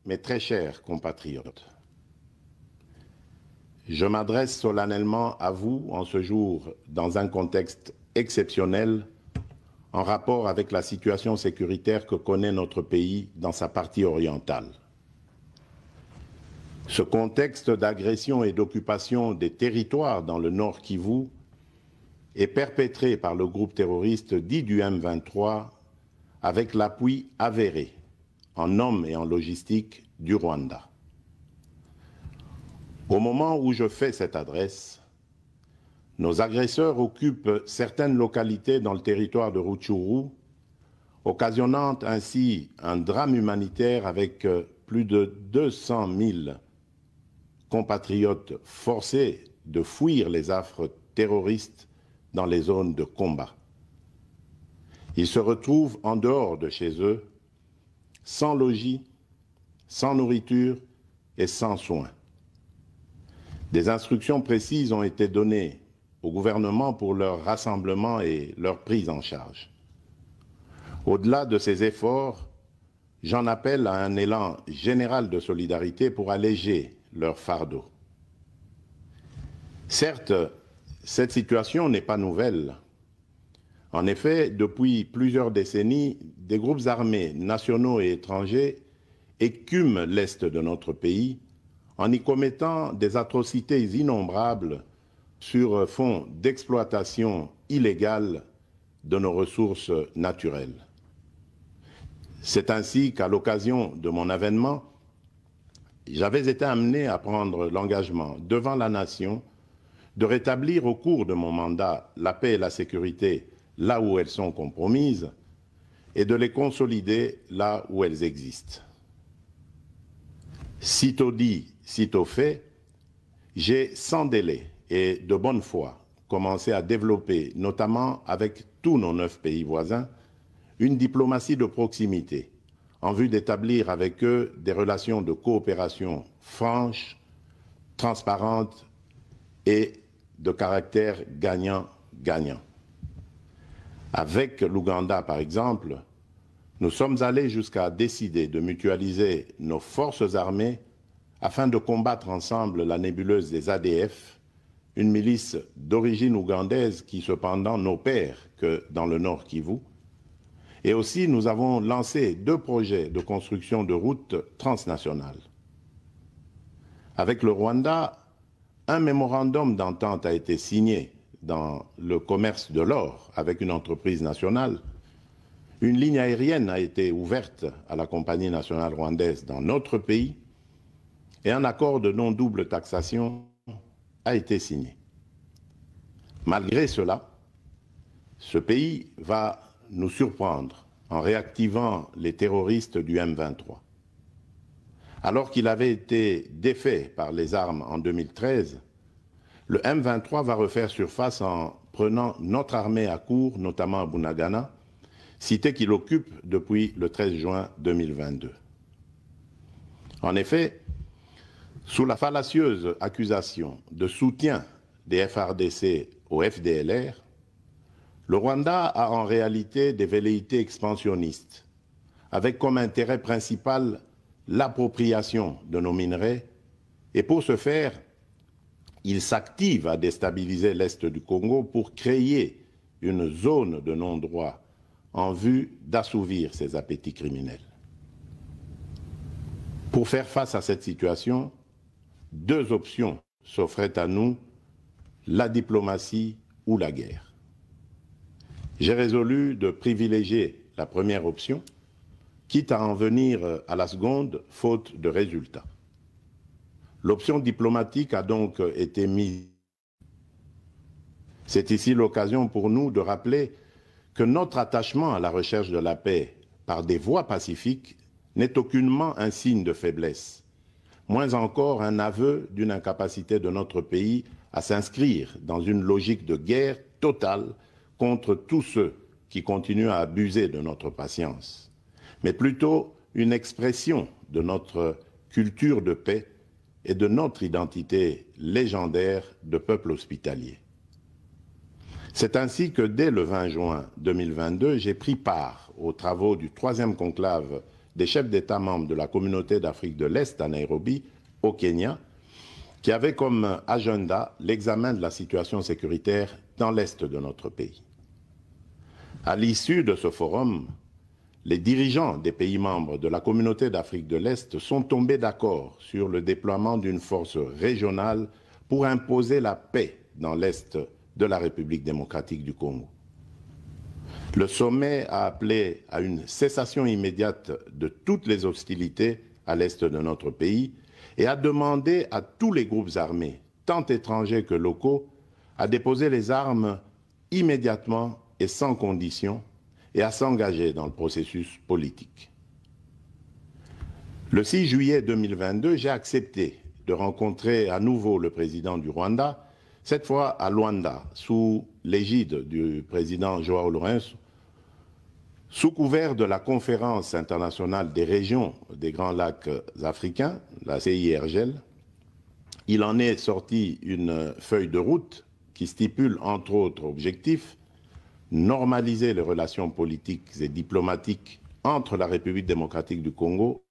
mes très chers compatriotes, je m'adresse solennellement à vous en ce jour dans un contexte exceptionnel en rapport avec la situation sécuritaire que connaît notre pays dans sa partie orientale. Ce contexte d'agression et d'occupation des territoires dans le Nord Kivu est perpétré par le groupe terroriste dit du M23 avec l'appui avéré en hommes et en logistique du Rwanda. Au moment où je fais cette adresse, nos agresseurs occupent certaines localités dans le territoire de Rutshuru, occasionnant ainsi un drame humanitaire avec plus de 200 000 compatriotes forcés de fuir les affres terroristes dans les zones de combat. Ils se retrouvent en dehors de chez eux, sans logis, sans nourriture et sans soins. Des instructions précises ont été données au gouvernement pour leur rassemblement et leur prise en charge. Au-delà de ces efforts, j'en appelle à un élan général de solidarité pour alléger leur fardeau. Certes, cette situation n'est pas nouvelle. En effet, depuis plusieurs décennies, des groupes armés nationaux et étrangers écument l'est de notre pays en y commettant des atrocités innombrables sur fond d'exploitation illégale de nos ressources naturelles. C'est ainsi qu'à l'occasion de mon avènement, j'avais été amené à prendre l'engagement devant la nation de rétablir au cours de mon mandat la paix et la sécurité là où elles sont compromises et de les consolider là où elles existent. Sitôt dit, sitôt fait, j'ai sans délai et de bonne foi commencé à développer, notamment avec tous nos 9 pays voisins, une diplomatie de proximité en vue d'établir avec eux des relations de coopération franches, transparentes et de caractère gagnant-gagnant. Avec l'Ouganda, par exemple, nous sommes allés jusqu'à décider de mutualiser nos forces armées afin de combattre ensemble la nébuleuse des ADF, une milice d'origine ougandaise qui cependant n'opère que dans le Nord Kivu. Et aussi, nous avons lancé 2 projets de construction de routes transnationales. Avec le Rwanda, un mémorandum d'entente a été signé dans le commerce de l'or avec une entreprise nationale. Une ligne aérienne a été ouverte à la compagnie nationale rwandaise dans notre pays et un accord de non-double taxation a été signé. Malgré cela, ce pays va nous surprendre en réactivant les terroristes du M23. Alors qu'il avait été défait par les armes en 2013, le M23 va refaire surface en prenant notre armée à court, notamment à Bunagana, cité qu'il occupe depuis le 13 juin 2022. En effet, sous la fallacieuse accusation de soutien des FARDC au FDLR, le Rwanda a en réalité des velléités expansionnistes, avec comme intérêt principal l'appropriation de nos minerais, et pour ce faire, il s'active à déstabiliser l'Est du Congo pour créer une zone de non-droit en vue d'assouvir ses appétits criminels. Pour faire face à cette situation, 2 options s'offraient à nous, la diplomatie ou la guerre. J'ai résolu de privilégier la première option, quitte à en venir à la seconde, faute de résultats. L'option diplomatique a donc été mise. C'est ici l'occasion pour nous de rappeler que notre attachement à la recherche de la paix par des voies pacifiques n'est aucunement un signe de faiblesse, moins encore un aveu d'une incapacité de notre pays à s'inscrire dans une logique de guerre totale contre tous ceux qui continuent à abuser de notre patience, mais plutôt une expression de notre culture de paix et de notre identité légendaire de peuple hospitalier. C'est ainsi que dès le 20 juin 2022, j'ai pris part aux travaux du 3e conclave des chefs d'État membres de la communauté d'Afrique de l'Est à Nairobi, au Kenya, qui avait comme agenda l'examen de la situation sécuritaire dans l'Est de notre pays. À l'issue de ce forum, les dirigeants des pays membres de la communauté d'Afrique de l'Est sont tombés d'accord sur le déploiement d'une force régionale pour imposer la paix dans l'Est de la République démocratique du Congo. Le sommet a appelé à une cessation immédiate de toutes les hostilités à l'Est de notre pays et a demandé à tous les groupes armés, tant étrangers que locaux, à déposer les armes immédiatement et sans condition et à s'engager dans le processus politique. Le 6 juillet 2022, j'ai accepté de rencontrer à nouveau le président du Rwanda, cette fois à Luanda, sous l'égide du président João Lourenço, sous couvert de la Conférence internationale des régions des Grands Lacs africains, la CIRGL. Il en est sorti une feuille de route qui stipule entre autres objectifs normaliser les relations politiques et diplomatiques entre la République démocratique du Congo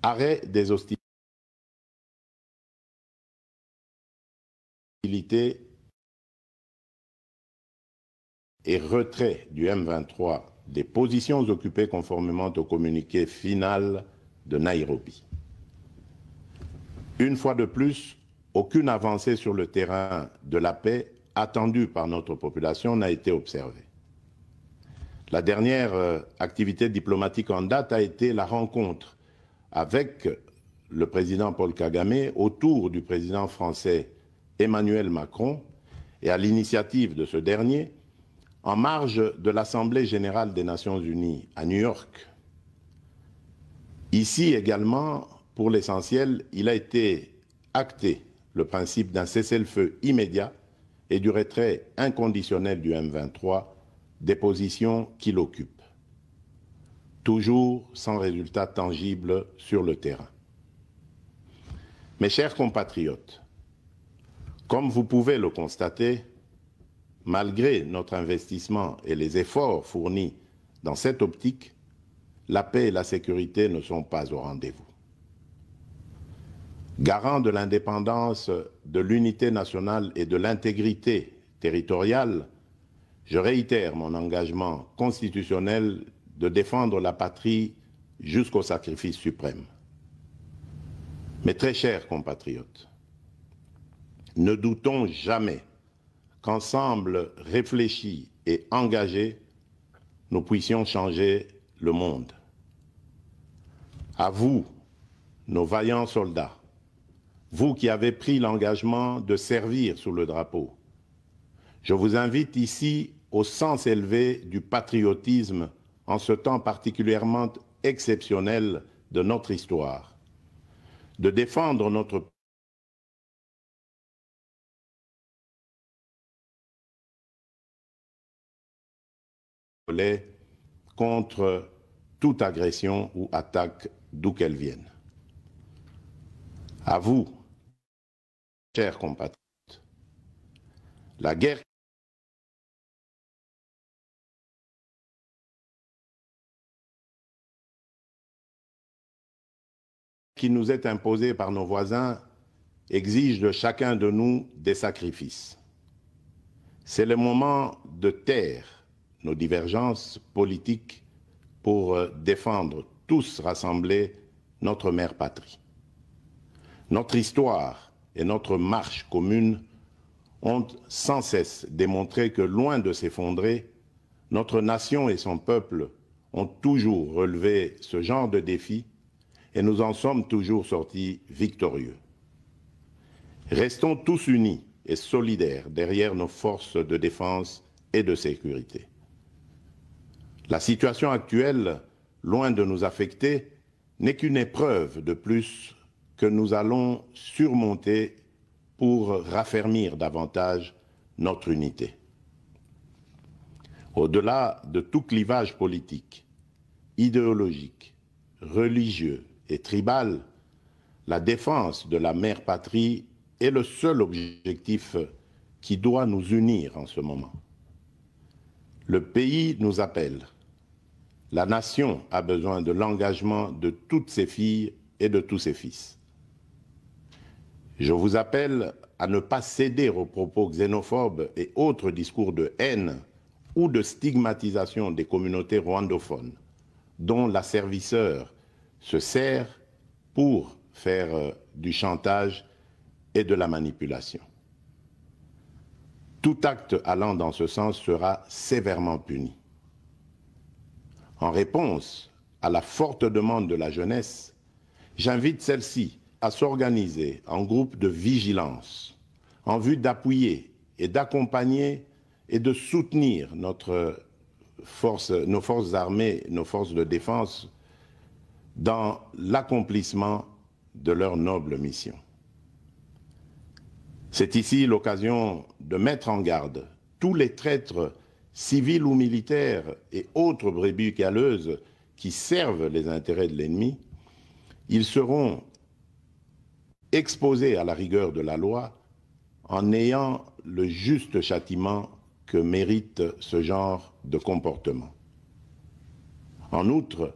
arrêt des hostilités et retrait du M23 des positions occupées conformément au communiqué final de Nairobi. Une fois de plus, aucune avancée sur le terrain de la paix attendue par notre population n'a été observée. La dernière activité diplomatique en date a été la rencontre avec le président Paul Kagame autour du président français Emmanuel Macron et à l'initiative de ce dernier, en marge de l'Assemblée générale des Nations unies à New York. Ici également, pour l'essentiel, il a été acté le principe d'un cessez-le-feu immédiat et du retrait inconditionnel du M23 des positions qu'il occupe. Toujours sans résultat tangible sur le terrain. Mes chers compatriotes, comme vous pouvez le constater, malgré notre investissement et les efforts fournis dans cette optique, la paix et la sécurité ne sont pas au rendez-vous. Garant de l'indépendance, de l'unité nationale et de l'intégrité territoriale, je réitère mon engagement constitutionnel de défendre la patrie jusqu'au sacrifice suprême. Mes très chers compatriotes, ne doutons jamais qu'ensemble réfléchis et engagés, nous puissions changer le monde. À vous, nos vaillants soldats, vous qui avez pris l'engagement de servir sous le drapeau, je vous invite ici au sens élevé du patriotisme en ce temps particulièrement exceptionnel de notre histoire, de défendre notre contre toute agression ou attaque d'où qu'elle vienne. À vous, chers compatriotes, la guerre qui nous est imposée par nos voisins exige de chacun de nous des sacrifices. C'est le moment de taire nos divergences politiques pour défendre tous rassemblés notre mère patrie. Notre histoire et notre marche commune ont sans cesse démontré que, loin de s'effondrer, notre nation et son peuple ont toujours relevé ce genre de défis et nous en sommes toujours sortis victorieux. Restons tous unis et solidaires derrière nos forces de défense et de sécurité. La situation actuelle, loin de nous affecter, n'est qu'une épreuve de plus que nous allons surmonter pour raffermir davantage notre unité. Au-delà de tout clivage politique, idéologique, religieux et tribal, la défense de la mère patrie est le seul objectif qui doit nous unir en ce moment. Le pays nous appelle. La nation a besoin de l'engagement de toutes ses filles et de tous ses fils. Je vous appelle à ne pas céder aux propos xénophobes et autres discours de haine ou de stigmatisation des communautés rwandophones, dont l'asservisseur se sert pour faire du chantage et de la manipulation. Tout acte allant dans ce sens sera sévèrement puni. En réponse à la forte demande de la jeunesse, j'invite celle-ci à s'organiser en groupe de vigilance en vue d'appuyer et d'accompagner et de soutenir nos forces armées, nos forces de défense dans l'accomplissement de leur noble mission. C'est ici l'occasion de mettre en garde tous les traîtres civils ou militaires et autres brebis galeuses qui servent les intérêts de l'ennemi. Ils seront exposés à la rigueur de la loi en ayant le juste châtiment que mérite ce genre de comportement. En outre,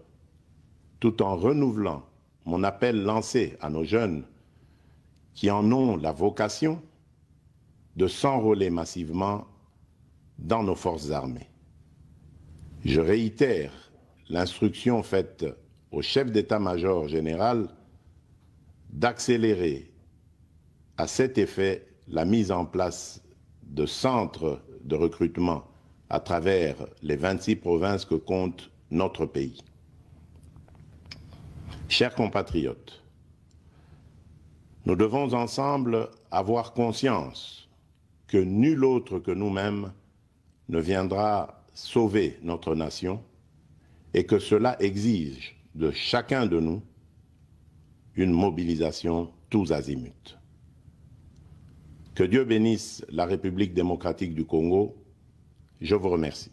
tout en renouvelant mon appel lancé à nos jeunes qui en ont la vocation de s'enrôler massivement dans nos forces armées. Je réitère l'instruction faite au chef d'état-major général d'accélérer à cet effet la mise en place de centres de recrutement à travers les 26 provinces que compte notre pays. Chers compatriotes, nous devons ensemble avoir conscience que nul autre que nous-mêmes ne viendra sauver notre nation et que cela exige de chacun de nous une mobilisation tous azimuts. Que Dieu bénisse la République démocratique du Congo. Je vous remercie.